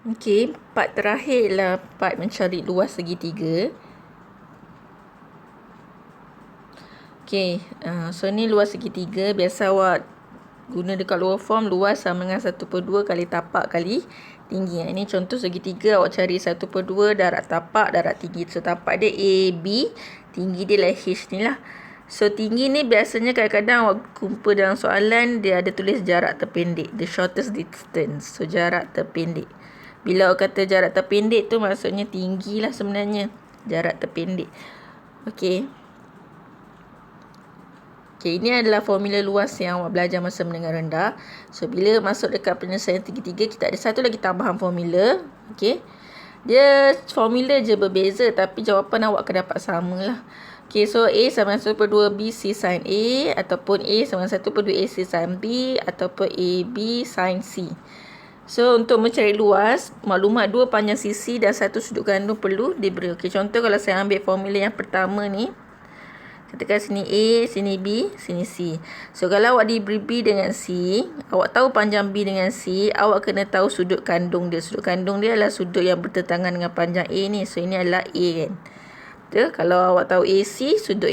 Okey, part terakhir lah part mencari luas segitiga. Okey, so ni luas segitiga. Biasa awak guna dekat lower form, luas sama dengan 1/2 kali tapak kali tinggi. Ini contoh segitiga, awak cari 1/2 darab tapak, darab tinggi. So tapak dia AB, tinggi dia lah H ni lah. So tinggi ni biasanya kadang-kadang awak jumpa dalam soalan, dia ada tulis jarak terpendek, the shortest distance. So jarak terpendek. Bila awak kata jarak terpendek tu maksudnya tinggi lah sebenarnya. Jarak terpendek. Okey. Okey, ini adalah formula luas yang awak belajar masa menengah rendah. So bila masuk dekat penyelesaian segitiga, kita ada satu lagi tambahan formula. Okey. Dia formula je berbeza tapi jawapan awak akan dapat sama lah. Okey, so A sama dengan 1/2 B C sin A, ataupun A sama dengan 1/2 A C sin B, ataupun A B sin C. So untuk mencari luas, maklumat dua panjang sisi dan satu sudut gandung perlu diberi. Okey, contoh kalau saya ambil formula yang pertama ni, katakan sini A, sini B, sini C. So kalau awak diberi B dengan C, awak tahu panjang B dengan C, awak kena tahu sudut kandung dia. Sudut kandung dia adalah sudut yang bertentangan dengan panjang A ni. So ini adalah A kan. Betul? Kalau awak tahu AC, sudut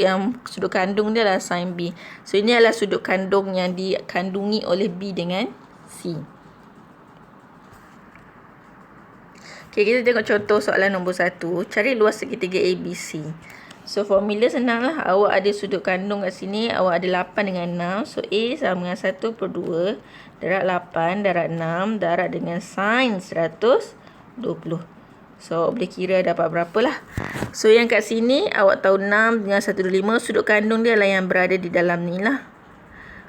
kandung dia adalah sin B. So ini adalah sudut kandung yang dikandungi oleh B dengan C. Okay, kita tengok contoh soalan nombor 1. Cari luas segitiga ABC. So, formula senang lah. Awak ada sudut kandung kat sini. Awak ada 8 dengan 6. So, A sama dengan 1/2. Darab 8, darab 6. Darab dengan sin 120. So, boleh kira dapat berapa lah. So, yang kat sini, awak tahu 6 dengan 125. Sudut kandung dia lah yang berada di dalam ni lah.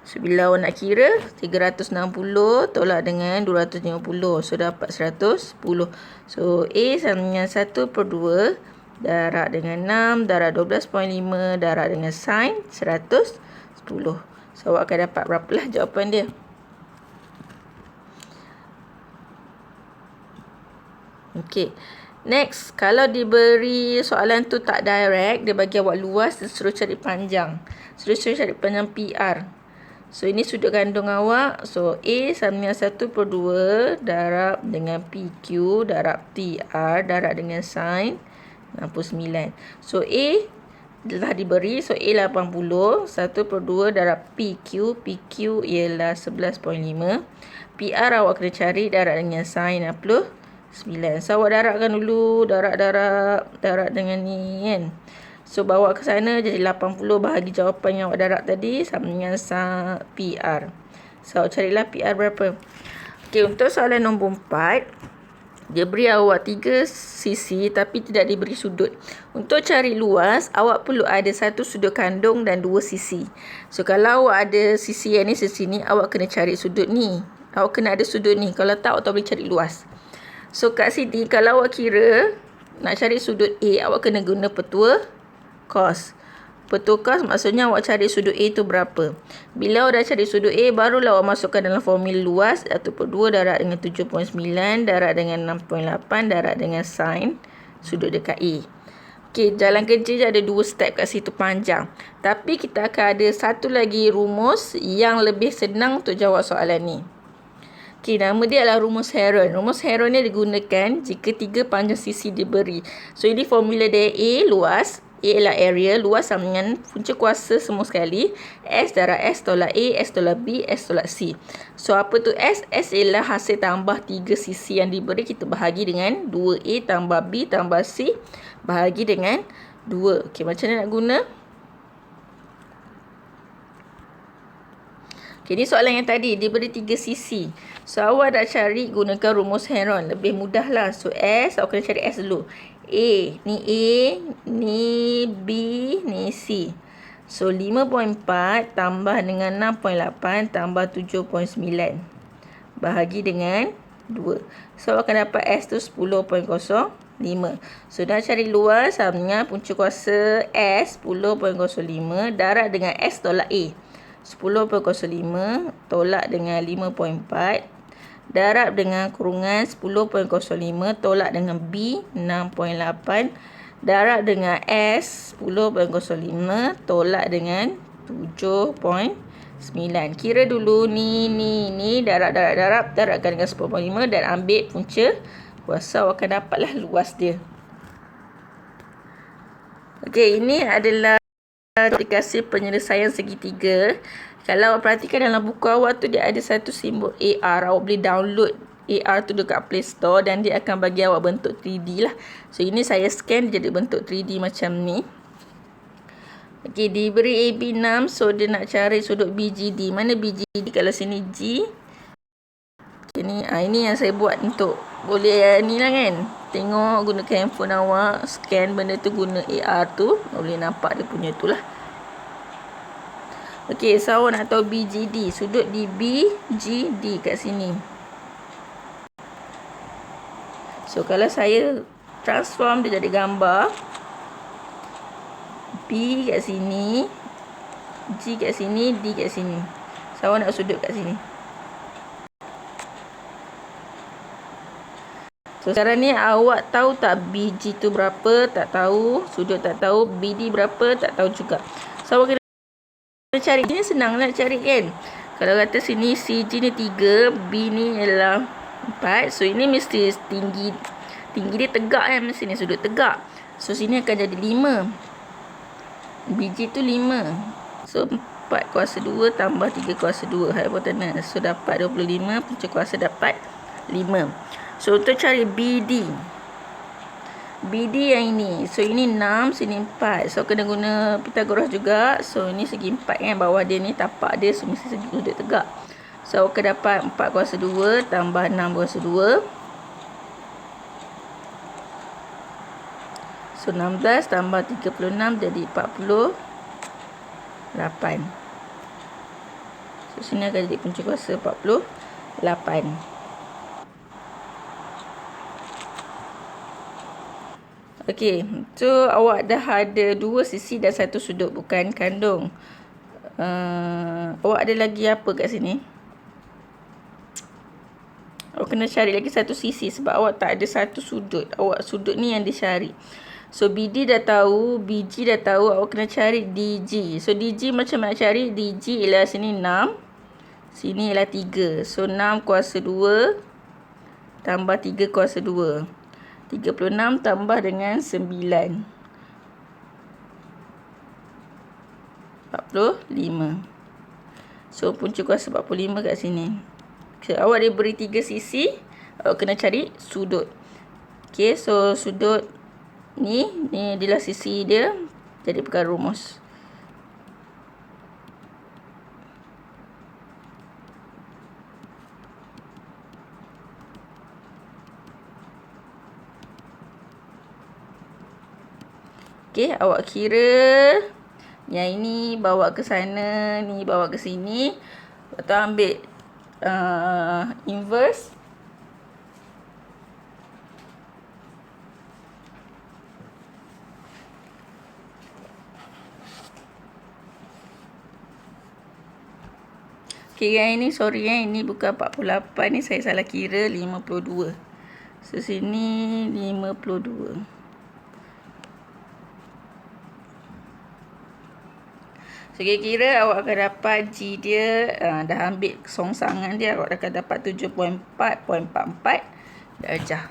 So, bila awak nak kira, 360 tolak dengan 250. So, dapat 110. So, A sama dengan 1/2 darab dengan 6 darab 12.5 darab dengan sin 110. So, awak akan dapat berapalah jawapan dia. Okey. Next, kalau diberi soalan tu tak direct, dia bagi awak luas dan suruh cari panjang. Suruh cari panjang PR. So, ini sudut kandung awak. So, A sama dengan 1/2 darab dengan PQ darab TR darab dengan sin 69. So, A telah diberi. So, A 80. 1/2 darab PQ. PQ ialah 11.5. PR awak kena cari darab dengan sin 69. So, awak darabkan dulu. Darab dengan ni kan. So, bawa ke sana jadi 80 bahagi jawapan yang awak darab tadi sama dengan PR. So, awak carilah PR berapa. Okey, untuk soalan nombor 4, dia beri awak 3 sisi tapi tidak diberi sudut. Untuk cari luas, awak perlu ada satu sudut kandung dan 2 sisi. So, kalau awak ada sisi yang ni, sisi ni, awak kena cari sudut ni. Awak kena ada sudut ni. Kalau tak, awak tak boleh cari luas. So, kat sini, kalau awak kira nak cari sudut A, awak kena guna petua cos. Petua cos maksudnya awak cari sudut A tu berapa. Bila awak dah cari sudut A, barulah awak masukkan dalam formula luas. 1/2 darab dengan 7.9 darab dengan 6.8 darab dengan sin sudut dekat A. Okey, jalan kerja je ada 2 step kat situ panjang. Tapi kita akan ada satu lagi rumus yang lebih senang untuk jawab soalan ni. Okey, nama dia adalah rumus Heron. Rumus Heron ni digunakan jika 3 panjang sisi diberi. So, ini formula dia A luas. A adalah area, luas sama dengan punca kuasa semua sekali. S darab S tolak A, S tolak B, S tolak C. So, apa tu S? S ialah hasil tambah 3 sisi yang diberi. Kita bahagi dengan 2A tambah B tambah C. Bahagi dengan 2. Okey, macam mana nak guna? Okey, ni soalan yang tadi. Dia beri 3 sisi. So, awak nak cari gunakan rumus Heron. Lebih mudah lah. So, S, awak kena cari S dulu. A, ni B, ni C. So, 5.4 tambah dengan 6.8 tambah 7.9. Bahagi dengan 2. So, awak akan dapat S tu 10.05. So, dah cari luas sama dengan punca kuasa S 10.05 darab dengan S tolak A. 10.05 tolak dengan 5.4 darab dengan kurungan 10.05 tolak dengan B 6.8 darab dengan S 10.05 tolak dengan 7.9. Kira dulu ni darab darabkan dengan 10.5 dan ambil punca kuasa, awak akan dapatlah luas dia. Okey, ini adalah aplikasi penyelesaian segitiga. Kalau awak perhatikan dalam buku awak tu, dia ada satu simbol AR. Awak boleh download AR tu dekat Play Store dan dia akan bagi awak bentuk 3D lah. So ini saya scan jadi bentuk 3D macam ni. Okey, diberi AB 6, so dia nak cari sudut BGD. Mana BGD? Kalau sini G. Okay, ini yang saya buat untuk boleh ni lah kan. Tengok gunakan handphone awak, scan benda tu guna AR tu, boleh nampak dia punya tu lah. Okey, so awak nak tahu BGD, sudut di BGD kat sini. So kalau saya transform dia jadi gambar B kat sini, G kat sini, D kat sini. So awak nak sudut kat sini. So sekarang ni awak tahu tak BG tu berapa? Tak tahu. Sudut tak tahu. BD berapa? Tak tahu juga. So awak kena cari. Ini senang nak cari kan. Kalau kata sini CG ni 3, B ni ialah 4. So ini mesti tinggi dia tegak kan. Mesti ni sudut tegak. So sini akan jadi 5. BG tu 5. So 4 kuasa 2 tambah 3 kuasa 2. Hypotenuse. So dapat 25. Punca kuasa dapat 5. So untuk cari BD yang ini. So ini 6, sini 4. So kena guna Pythagoras juga. So ini segi 4 kan. Bawah dia ni tapak dia, so mesti segi sudut tegak. So akan dapat 4 kuasa 2 tambah 6 kuasa 2. So 16 tambah 36 jadi 48. So sini akan jadi punca kuasa 48. Okey, so awak dah ada 2 sisi dan 1 sudut, bukan kandung. Awak ada lagi apa kat sini? Awak kena cari lagi 1 sisi sebab awak tak ada 1 sudut. Awak sudut ni yang dicari. So BD dah tahu, BG dah tahu, awak kena cari DG. So DG macam mana cari? DG ialah sini 6, sini ialah 3. So 6 kuasa 2 tambah 3 kuasa 2. 36 tambah dengan 9. 45. So punca kuasa 45 kat sini. So, awak diberi 3 sisi, awak kena cari sudut. Okey, so sudut ni adalah sisi dia. Jadi perkara rumus. Okey, awak kira yang ini bawa ke sana, ni bawa ke sini. Lepas tu ambil inverse. Okey, yang ini sorry ini bukan 48 ni, saya salah kira 52. So sini 52. So kira-kira awak akan dapat G dia, dah ambil songsangan dia, awak akan dapat 7.4.44 darjah.